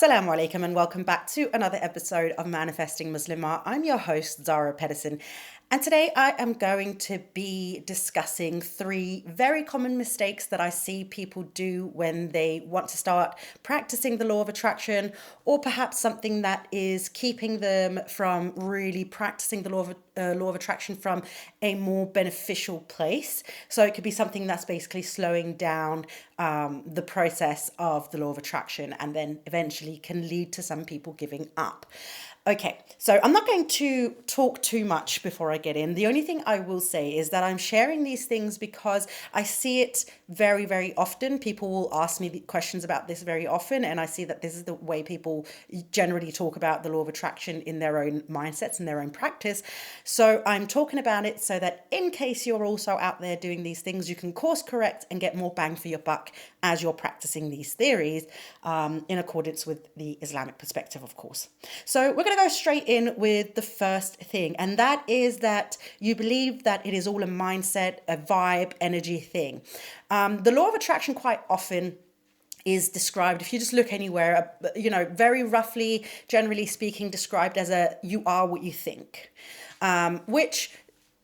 Assalamu alaikum and welcome back to another episode of Manifesting Muslimah. I'm your host, Zara Pedersen, and today I am going to be discussing 3 very common mistakes that I see people do when they want to start practicing the law of attraction, or perhaps something that is keeping them from really practicing the law of attraction from a more beneficial place. So it could be something that's basically slowing down the process of the law of attraction and then eventually can lead to some people giving up. Okay, so I'm not going to talk too much before I get in. The only thing I will say is that I'm sharing these things because I see it very, very often. People will ask me questions about this very often, and I see that this is the way people generally talk about the law of attraction in their own mindsets and their own practice. So I'm talking about it so that in case you're also out there doing these things, you can course correct and get more bang for your buck as you're practicing these theories in accordance with the Islamic perspective, of course. So we're going to go straight in with the first thing, and that is that you believe that it is all a mindset, a vibe, energy thing. The law of attraction quite often is described, if you just look anywhere, very roughly, generally speaking, described as you are what you think, which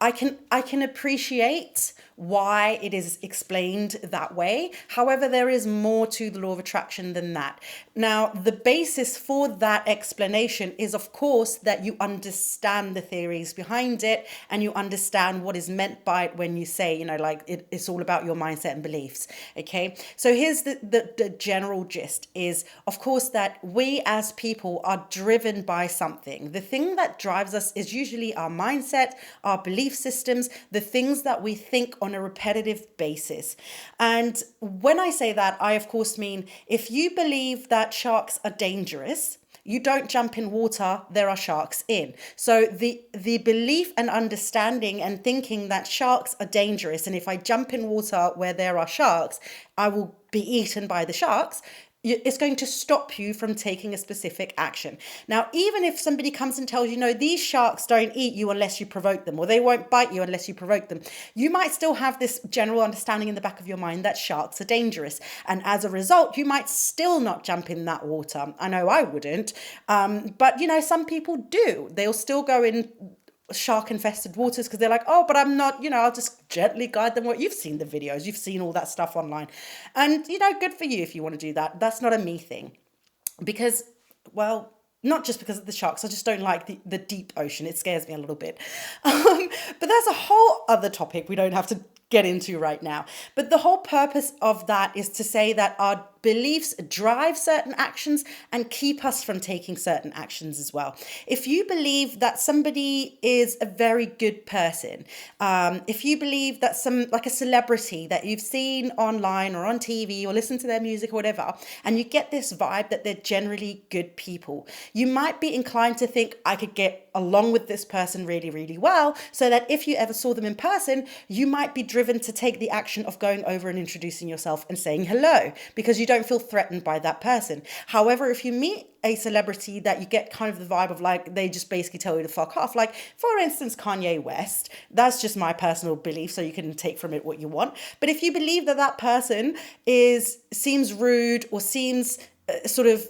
I can appreciate why it is explained that way. However, there is more to the law of attraction than that. Now, the basis for that explanation is, of course, that you understand the theories behind it and you understand what is meant by it when you say, it's all about your mindset and beliefs. Okay, so here's the general gist is, of course, that we as people are driven by something. The thing that drives us is usually our mindset, our belief systems, the things that we think on a repetitive basis. And when I say that, I of course mean if you believe that sharks are dangerous, you don't jump in water, there are sharks in. So the belief and understanding and thinking that sharks are dangerous, and if I jump in water where there are sharks, I will be eaten by the sharks, it's going to stop you from taking a specific action. Now, even if somebody comes and tells you, no, these sharks don't eat you unless you provoke them, or they won't bite you unless you provoke them, you might still have this general understanding in the back of your mind that sharks are dangerous. And as a result, you might still not jump in that water. I know I wouldn't. But, some people do. They'll still go in shark infested waters because they're like, oh, but I'm not, I'll just gently guide them. You've seen the videos, you've seen all that stuff online, and good for you if you want to do that. That's not a me thing, because, well, not just because of the sharks, I just don't like the deep ocean. It scares me a little bit. But that's a whole other topic we don't have to get into right now. But the whole purpose of that is to say that our beliefs drive certain actions and keep us from taking certain actions as well. If you believe that somebody is a very good person, if you believe that like a celebrity that you've seen online or on TV or listen to their music or whatever, and you get this vibe that they're generally good people, you might be inclined to think, I could get along with this person really, really well, so that if you ever saw them in person, you might be driven to take the action of going over and introducing yourself and saying hello, because you don't feel threatened by that person. However, if you meet a celebrity that you get kind of the vibe of like, they just basically tell you to fuck off, like for instance, Kanye West, that's just my personal belief, so you can take from it what you want. But if you believe that person seems rude or seems sort of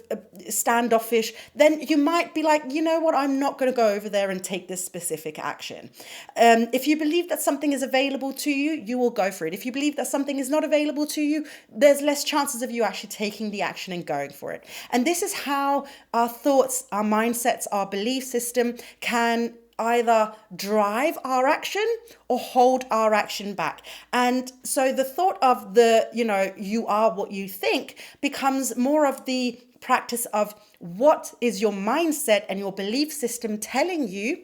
standoffish, then you might be like, you know what, I'm not going to go over there and take this specific action. If you believe that something is available to you, you will go for it. If you believe that something is not available to you, there's less chances of you actually taking the action and going for it. And this is how our thoughts, our mindsets, our belief system can either drive our action or hold our action back. And so the thought of you are what you think becomes more of the practice of what is your mindset and your belief system telling you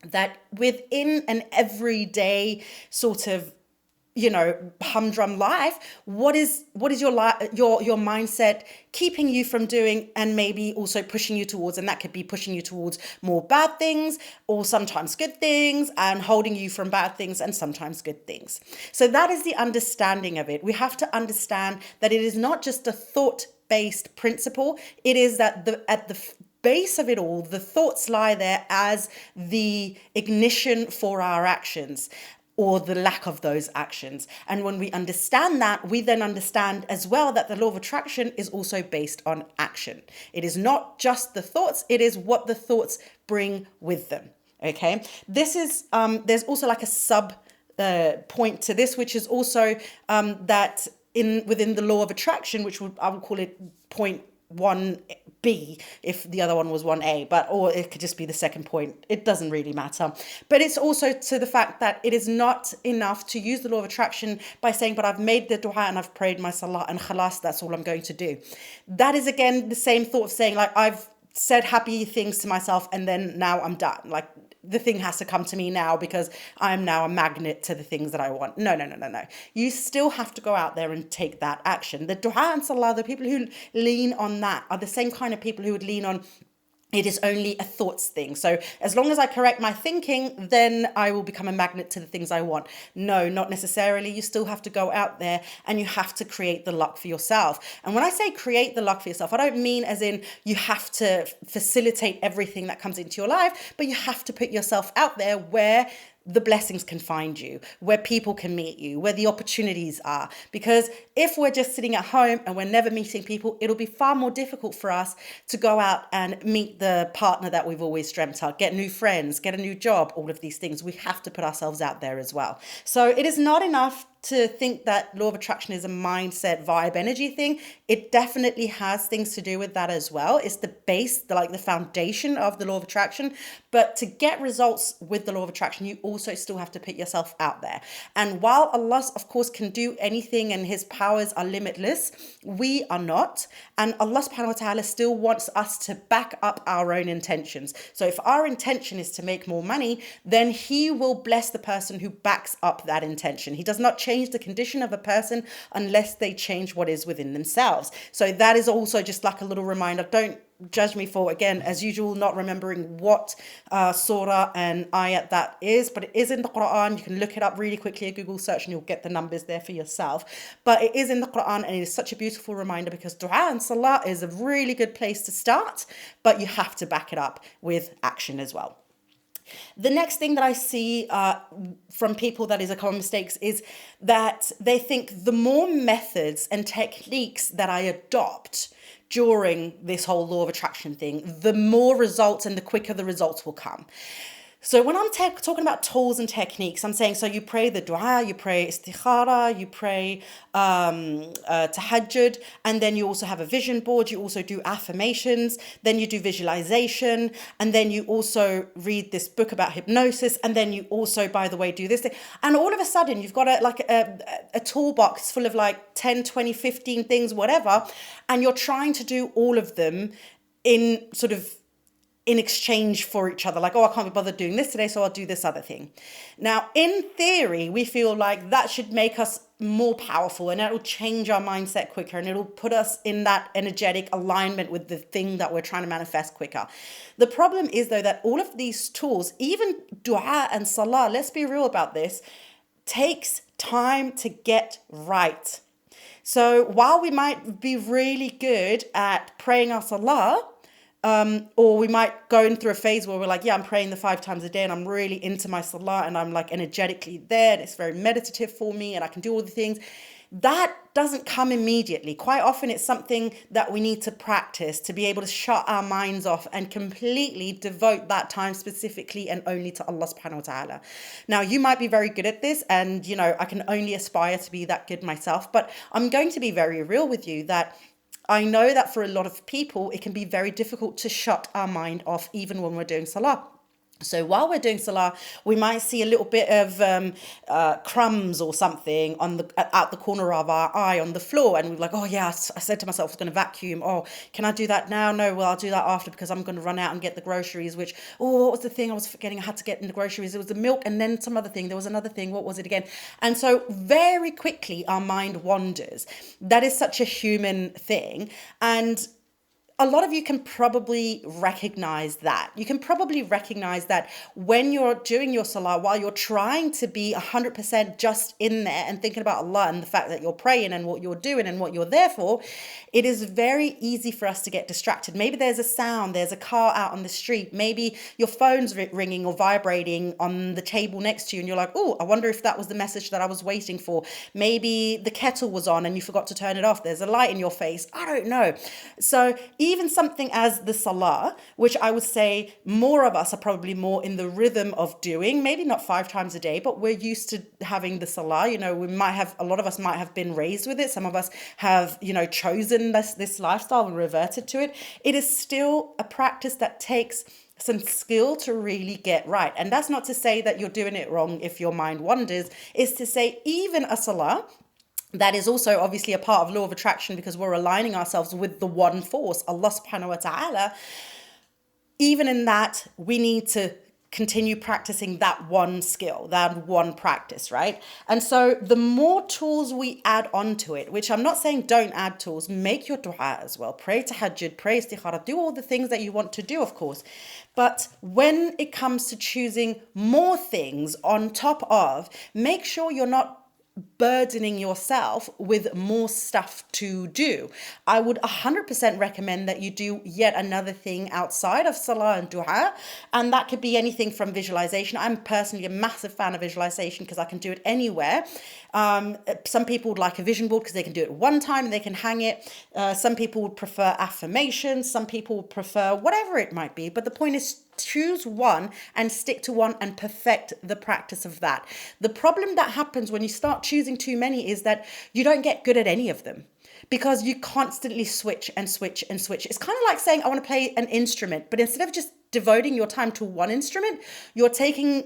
that within an everyday sort of humdrum life, what is your mindset keeping you from doing, and maybe also pushing you towards, and that could be pushing you towards more bad things or sometimes good things, and holding you from bad things and sometimes good things. So that is the understanding of it. We have to understand that it is not just a thought-based principle. It is that at the base of it all, the thoughts lie there as the ignition for our actions. or the lack of those actions. And when we understand that, we then understand as well that the law of attraction is also based on action. It is not just the thoughts, it is what the thoughts bring with them. Okay, this is there's also like a sub point to this, which is also that within the law of attraction, which I would call it point 1B if the other one was 1A, or it could just be the second point. It doesn't really matter. But it's also to the fact that it is not enough to use the law of attraction by saying, but I've made the dua and I've prayed my salah and khalas, that's all I'm going to do. That is again the same thought of saying like I've said happy things to myself and then now I'm done. Like the thing has to come to me now because I'm now a magnet to the things that I want. No. You still have to go out there and take that action. The dua and salah, the people who lean on that are the same kind of people who would lean on it is only a thoughts thing. So as long as I correct my thinking, then I will become a magnet to the things I want. No, not necessarily. You still have to go out there and you have to create the luck for yourself. And when I say create the luck for yourself, I don't mean as in you have to facilitate everything that comes into your life, but you have to put yourself out there where the blessings can find you, where people can meet you, where the opportunities are. Because if we're just sitting at home and we're never meeting people, it'll be far more difficult for us to go out and meet the partner that we've always dreamt of, get new friends, get a new job, all of these things. We have to put ourselves out there as well. So it is not enough to think that law of attraction is a mindset vibe energy thing. It definitely has things to do with that as well. It's the base, the foundation of the law of attraction. But to get results with the law of attraction, you also still have to put yourself out there. And while Allah, of course, can do anything and his powers are limitless, we are not. And Allah subhanahu wa ta'ala still wants us to back up our own intentions. So if our intention is to make more money, then he will bless the person who backs up that intention. He does not change the condition of a person unless they change what is within themselves. So that is also just like a little reminder. Don't judge me for, again, as usual, not remembering what surah and ayat that is, but it is in the Quran. You can look it up really quickly, a Google search, and you'll get the numbers there for yourself. But it is in the Quran, and it is such a beautiful reminder because dua and salah is a really good place to start, but you have to back it up with action as well. The next thing that I see from people that is a common mistake is that they think the more methods and techniques that I adopt during this whole law of attraction thing, the more results and the quicker the results will come. So when I'm talking about tools and techniques, I'm saying, so you pray the dua, you pray istikhara, you pray tahajjud, and then you also have a vision board, you also do affirmations, then you do visualization, and then you also read this book about hypnosis, and then you also, by the way, do this thing. And all of a sudden, you've got a toolbox full of like 10, 20, 15 things, whatever, and you're trying to do all of them in exchange for each other. Like, oh, I can't be bothered doing this today, so I'll do this other thing. Now, in theory, we feel like that should make us more powerful and it'll change our mindset quicker and it'll put us in that energetic alignment with the thing that we're trying to manifest quicker. The problem is, though, that all of these tools, even dua and salah, let's be real about this, takes time to get right. So while we might be really good at praying our salah, or we might go in through a phase where we're like, yeah, I'm praying the 5 times a day and I'm really into my salah and I'm like energetically there and it's very meditative for me and I can do all the things. That doesn't come immediately. Quite often it's something that we need to practice to be able to shut our minds off and completely devote that time specifically and only to Allah subhanahu wa ta'ala. Now, you might be very good at this and, I can only aspire to be that good myself, but I'm going to be very real with you that I know that for a lot of people, it can be very difficult to shut our mind off even when we're doing salah. So while we're doing salah, we might see a little bit of crumbs or something out the corner of our eye on the floor. And we're like, oh yeah, I said to myself, I was going to vacuum. Oh, can I do that now? No, well, I'll do that after because I'm going to run out and get the groceries, what was the thing I was forgetting? I had to get in the groceries. It was the milk and then some other thing. There was another thing. What was it again? And so very quickly, our mind wanders. That is such a human thing. And a lot of you can probably recognize that. You can probably recognize that when you're doing your salah, while you're trying to be 100% just in there and thinking about Allah and the fact that you're praying and what you're doing and what you're there for, it is very easy for us to get distracted. Maybe there's a sound, there's a car out on the street, maybe your phone's ringing or vibrating on the table next to you and you're like, oh, I wonder if that was the message that I was waiting for. Maybe the kettle was on and you forgot to turn it off. There's a light in your face. I don't know. So even something as the salah, which I would say more of us are probably more in the rhythm of doing, maybe not 5 times a day, but we're used to having the salah. A lot of us might have been raised with it. Some of us have, chosen this lifestyle and reverted to it. It is still a practice that takes some skill to really get right. And that's not to say that you're doing it wrong if your mind wanders. It's to say even a salah, that is also obviously a part of law of attraction because we're aligning ourselves with the one force, Allah subhanahu wa ta'ala. Even in that, we need to continue practicing that one skill, that one practice, right? And so the more tools we add onto it, which I'm not saying don't add tools, make your dua as well. Pray tahajjud, pray istikhara, do all the things that you want to do, of course. But when it comes to choosing more things on top of, make sure you're not burdening yourself with more stuff to do. I would 100% recommend that you do yet another thing outside of salah and dua, and that could be anything from visualization. I'm personally a massive fan of visualization because I can do it anywhere. Some people would like a vision board because they can do it one time and they can hang it. Some people would prefer affirmations. Some people would prefer whatever it might be. But the point is, choose one and stick to one and perfect the practice of that. The problem that happens when you start choosing too many is that you don't get good at any of them because you constantly switch and switch and switch. It's kind of like saying, I want to play an instrument, but instead of just devoting your time to one instrument, you're taking,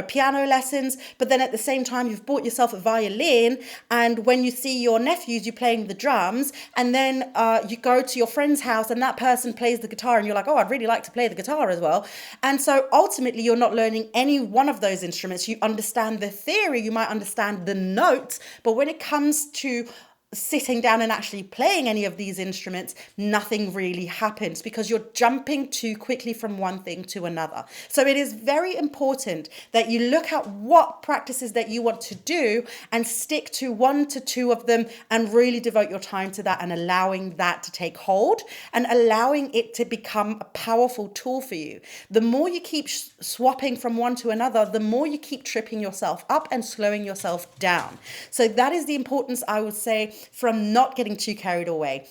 piano lessons, but then at the same time, you've bought yourself a violin. And when you see your nephews, you're playing the drums. And then you go to your friend's house and that person plays the guitar and you're like, oh, I'd really like to play the guitar as well. And so ultimately, you're not learning any one of those instruments. You understand the theory, you might understand the notes, but when it comes to sitting down and actually playing any of these instruments, nothing really happens because you're jumping too quickly from one thing to another. So it is very important that you look at what practices that you want to do and stick to 1 to 2 of them and really devote your time to that and allowing that to take hold and allowing it to become a powerful tool for you. The more you keep swapping from one to another, the more you keep tripping yourself up and slowing yourself down. So that is the importance, I would say, from not getting too carried away.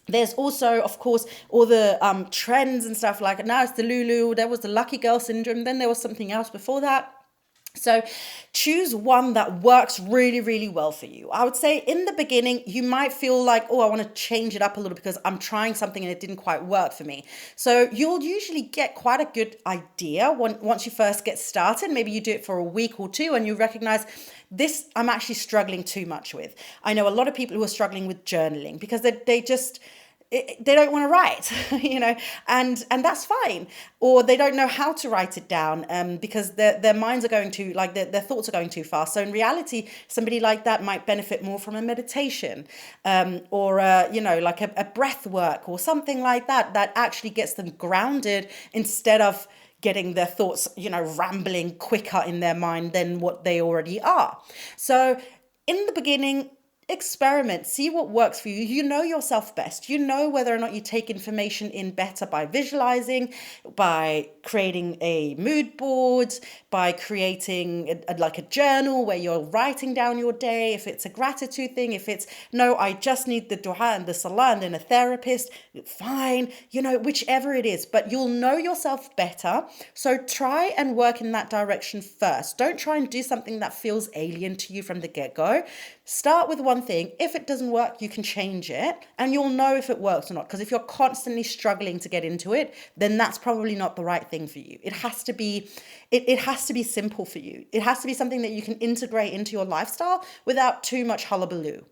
There's also, of course, all the trends and stuff like now it's the Lulu, there was the lucky girl syndrome, then there was something else before that. So choose one that works really, really well for you. I would say in the beginning, you might feel like, oh, I want to change it up a little because I'm trying something and it didn't quite work for me. So you'll usually get quite a good idea once you first get started. Maybe you do it for a week or 2 and you recognize this I'm actually struggling too much with. I know a lot of people who are struggling with journaling because they don't want to write, and that's fine. Or they don't know how to write it down because their minds are going too, like their thoughts are going too fast. So in reality, somebody like that might benefit more from a meditation or like a breath work or something like that actually gets them grounded instead of getting their thoughts, rambling quicker in their mind than what they already are. So in the beginning, experiment, see what works for you. You know yourself best. You know whether or not you take information in better by visualizing, by creating a mood board, by creating a journal where you're writing down your day. If it's a gratitude thing, if it's, no, I just need the dua and the salah and then a therapist, fine, whichever it is, but you'll know yourself better. So try and work in that direction first. Don't try and do something that feels alien to you from the get-go. Start with one thing. If it doesn't work, you can change it and you'll know if it works or not. Because if you're constantly struggling to get into it, then that's probably not the right thing for you. It has to be simple for you. It has to be something that you can integrate into your lifestyle without too much hullabaloo.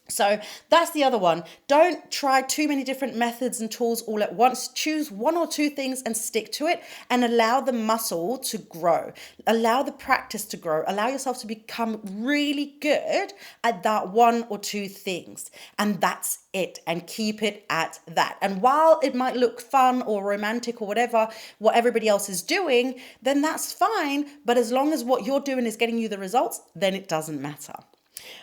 So that's the other one. Don't try too many different methods and tools all at once. Choose one or two things and stick to it, and allow the muscle to grow. Allow the practice to grow. Allow yourself to become really good at that one or two things. And that's it. And keep it at that. And while it might look fun or romantic or whatever, what everybody else is doing, then that's fine. But as long as what you're doing is getting you the results, then it doesn't matter.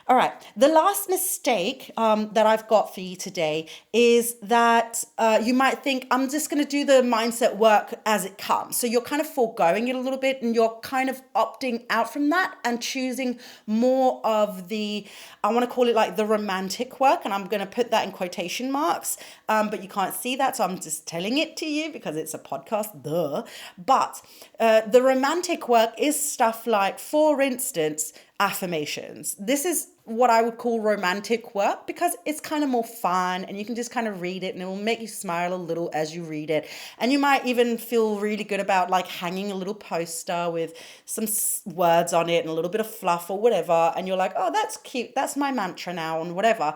All right. The last mistake that I've got for you today is that you might think, I'm just going to do the mindset work as it comes. So you're kind of foregoing it a little bit, and you're kind of opting out from that and choosing more of the, I want to call it like the romantic work. And I'm going to put that in quotation marks, but you can't see that. So I'm just telling it to you because it's a podcast, duh. But the romantic work is stuff like, for instance, affirmations. This is what I would call romantic work because it's kind of more fun, and you can just kind of read it and it will make you smile a little as you read it. And you might even feel really good about like hanging a little poster with some words on it and a little bit of fluff or whatever. And you're like, oh, that's cute. That's my mantra now and whatever.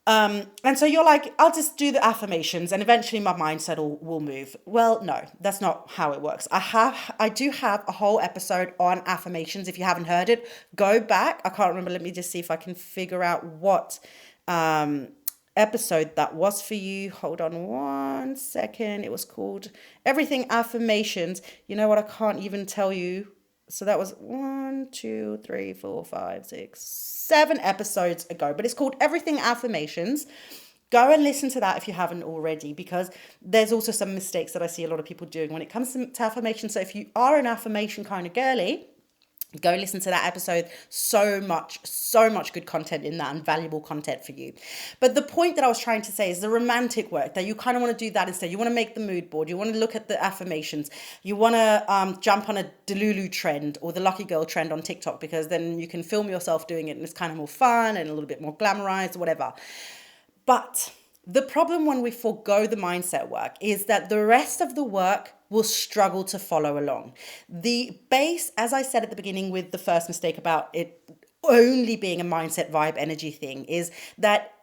And so you're like, I'll just do the affirmations and eventually my mindset will move. Well, no, that's not how it works. I do have a whole episode on affirmations. If you haven't heard it, go back. I can't remember. Let me just see if I can figure out what episode that was for you. Hold on one second. It was called Everything Affirmations. You know what? I can't even tell you. So that was 1, 2, 3, 4, 5, 6, 7 episodes ago, but it's called Everything Affirmations. Go and listen to that if you haven't already, because there's also some mistakes that I see a lot of people doing when it comes to affirmation. So if you are an affirmation kind of girly, go listen to that episode. So much good content in that and valuable content for you. But the point that I was trying to say is the romantic work, that you kind of want to do that instead. You want to make the mood board. You want to look at the affirmations. You want to jump on a Delulu trend or the Lucky Girl trend on TikTok, because then you can film yourself doing it and it's kind of more fun and a little bit more glamorized, whatever. But the problem when we forego the mindset work is that the rest of the work will struggle to follow along. The base, as I said at the beginning with the first mistake about it only being a mindset vibe energy thing, is that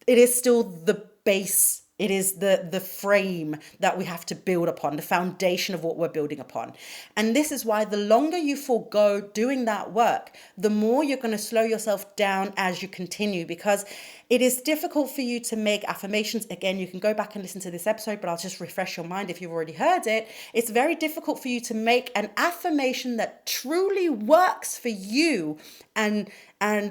it is still the base. It is the frame that we have to build upon, the foundation of what we're building upon. And this is why the longer you forego doing that work, the more you're going to slow yourself down as you continue, because it is difficult for you to make affirmations. Again, you can go back and listen to this episode, but I'll just refresh your mind if you've already heard it. It's very difficult for you to make an affirmation that truly works for you and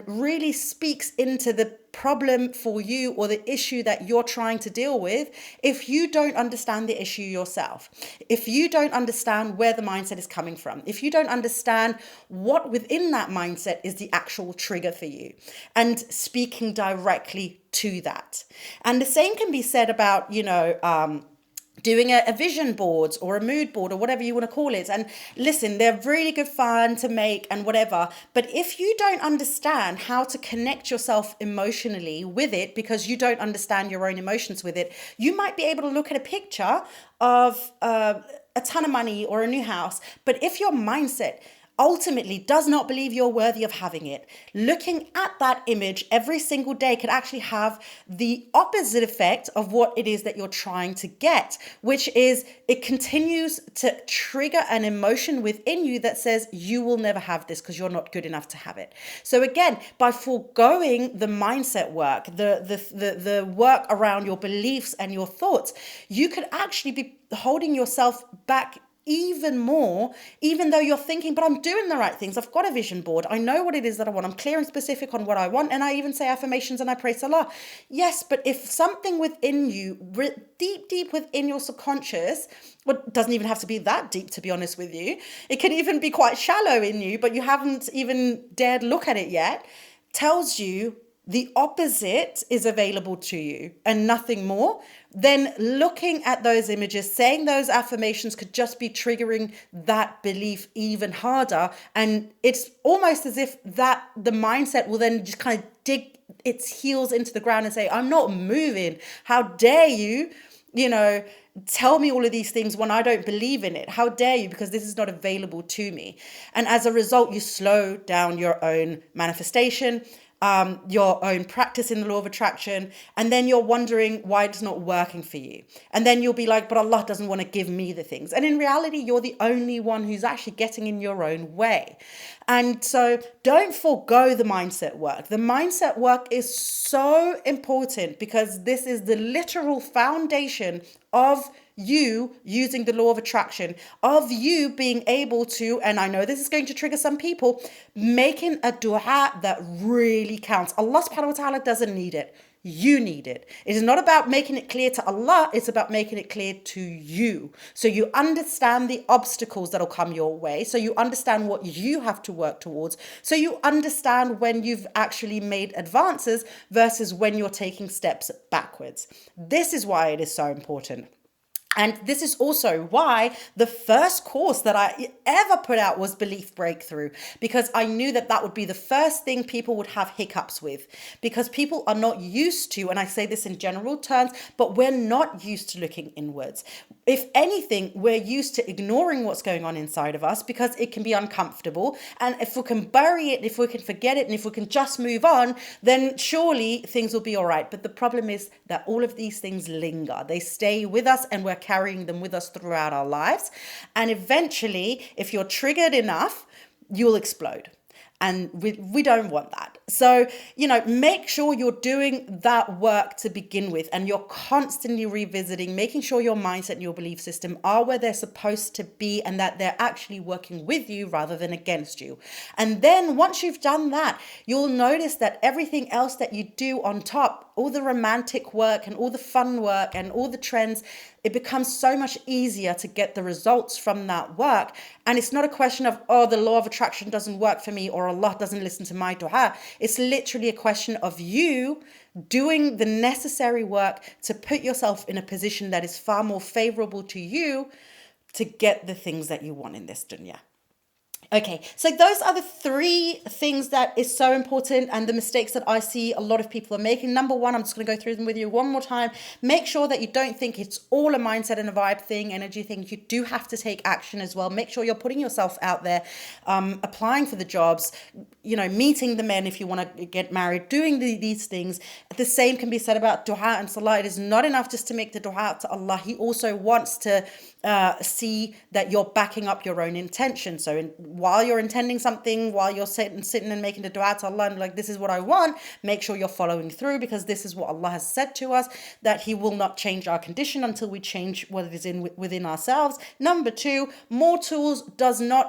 really speaks into the problem for you or the issue that you're trying to deal with if you don't understand the issue yourself. If you don't understand where the mindset is coming from, if you don't understand what within that mindset is the actual trigger for you, and speaking directly to that. And the same can be said about, doing a vision board or a mood board or whatever you want to call it. And listen, they're really good fun to make and whatever. But if you don't understand how to connect yourself emotionally with it, because you don't understand your own emotions with it, you might be able to look at a picture of a ton of money or a new house. But if your mindset ultimately does not believe you're worthy of having it, looking at that image every single day could actually have the opposite effect of what it is that you're trying to get, which is it continues to trigger an emotion within you that says you will never have this because you're not good enough to have it. So again, by foregoing the mindset work, the work around your beliefs and your thoughts, you could actually be holding yourself back even more, even though you're thinking, but I'm doing the right things. I've got a vision board. I know what it is that I want. I'm clear and specific on what I want. And I even say affirmations and I pray Salah. Yes, but if something within you, deep within your subconscious, well, it doesn't even have to be that deep, to be honest with you. It can even be quite shallow in you, but you haven't even dared look at it yet, tells you the opposite is available to you and nothing more, then looking at those images, saying those affirmations could just be triggering that belief even harder. And it's almost as if that the mindset will then just kind of dig its heels into the ground and say, I'm not moving. How dare you, tell me all of these things when I don't believe in it? How dare you? Because this is not available to me. And as a result, you slow down your own manifestation. your own practice in the law of attraction, and then you're wondering why it's not working for you. And then you'll be like, but Allah doesn't want to give me the things. And in reality, you're the only one who's actually getting in your own way. And so don't forego the mindset work. The mindset work is so important because this is the literal foundation of you using the law of attraction, of you being able to, and I know this is going to trigger some people, making a dua that really counts. Allah subhanahu wa ta'ala doesn't need it. You need it. It is not about making it clear to Allah. It's about making it clear to you. So you understand the obstacles that'll come your way. So you understand what you have to work towards. So you understand when you've actually made advances versus when you're taking steps backwards. This is why it is so important. And this is also why the first course that I ever put out was Belief Breakthrough, because I knew that that would be the first thing people would have hiccups with, because people are not used to, and I say this in general terms, but we're not used to looking inwards. If anything, we're used to ignoring what's going on inside of us because it can be uncomfortable. And if we can bury it, if we can forget it, and if we can just move on, then surely things will be all right. But the problem is that all of these things linger. They stay with us and we're carrying them with us throughout our lives. And eventually, if you're triggered enough, you'll explode. And we don't want that. So, make sure you're doing that work to begin with, and you're constantly revisiting, making sure your mindset and your belief system are where they're supposed to be, and that they're actually working with you rather than against you. And then once you've done that, you'll notice that everything else that you do on top, all the romantic work and all the fun work and all the trends, it becomes so much easier to get the results from that work. And it's not a question of, the law of attraction doesn't work for me or Allah doesn't listen to my dua. It's literally a question of you doing the necessary work to put yourself in a position that is far more favorable to you to get the things that you want in this dunya. Okay, so those are the 3 things that is so important and the mistakes that I see a lot of people are making. Number 1, I'm just going to go through them with you one more time. Make sure that you don't think it's all a mindset and a vibe thing, energy thing. You do have to take action as well. Make sure you're putting yourself out there, applying for the jobs, meeting the men if you want to get married, doing these things. The same can be said about dua and salah. It is not enough just to make the dua to Allah. He also wants to see that you're backing up your own intention. So while you're intending something, while you're sitting and making the dua to Allah and like, this is what I want, make sure you're following through, because this is what Allah has said to us, that He will not change our condition until we change what it is within ourselves. Number 2, more tools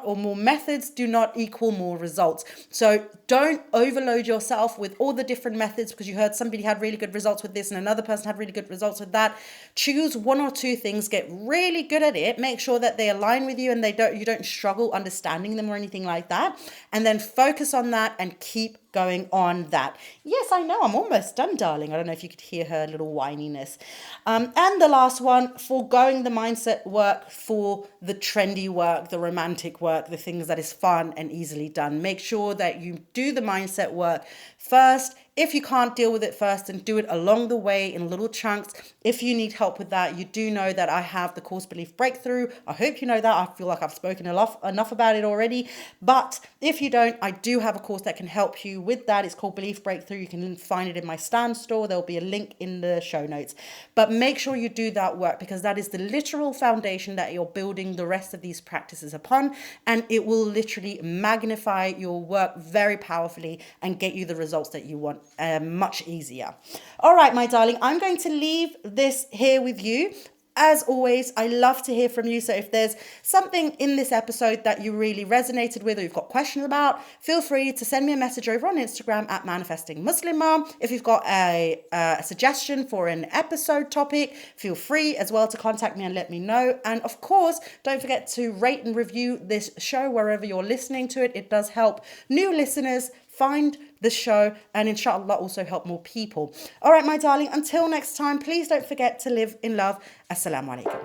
or more methods do not equal more results. So don't overload yourself with all the different methods because you heard somebody had really good results with this and another person had really good results with that. Choose 1 or 2 things, get really good at it, make sure that they align with you and you don't struggle understanding them or anything like that, and then focus on that and keep going on that. Yes, I know, I'm almost done, darling. I don't know if you could hear her little whininess. And the last one, foregoing the mindset work for the trendy work, the romantic work, the things that is fun and easily done. Make sure that you do the mindset work first. If you can't deal with it first, then do it along the way in little chunks. If you need help with that, you do know that I have the course Belief Breakthrough. I hope you know that. I feel like I've spoken enough about it already. But if you don't, I do have a course that can help you with that. It's called Belief Breakthrough. You can find it in my Stan store. There'll be a link in the show notes. But make sure you do that work, because that is the literal foundation that you're building the rest of these practices upon. And it will literally magnify your work very powerfully and get you the results that you want much easier. All right, my darling, I'm going to leave this here with you. As always, I love to hear from you. So if there's something in this episode that you really resonated with or you've got questions about, feel free to send me a message over on Instagram at Manifesting Muslim Mom. If you've got a suggestion for an episode topic, feel free as well to contact me and let me know. And of course, don't forget to rate and review this show wherever you're listening to it. It does help new listeners find the show and inshallah also help more people. All right, my darling, until next time, please don't forget to live in love. Assalamu alaikum.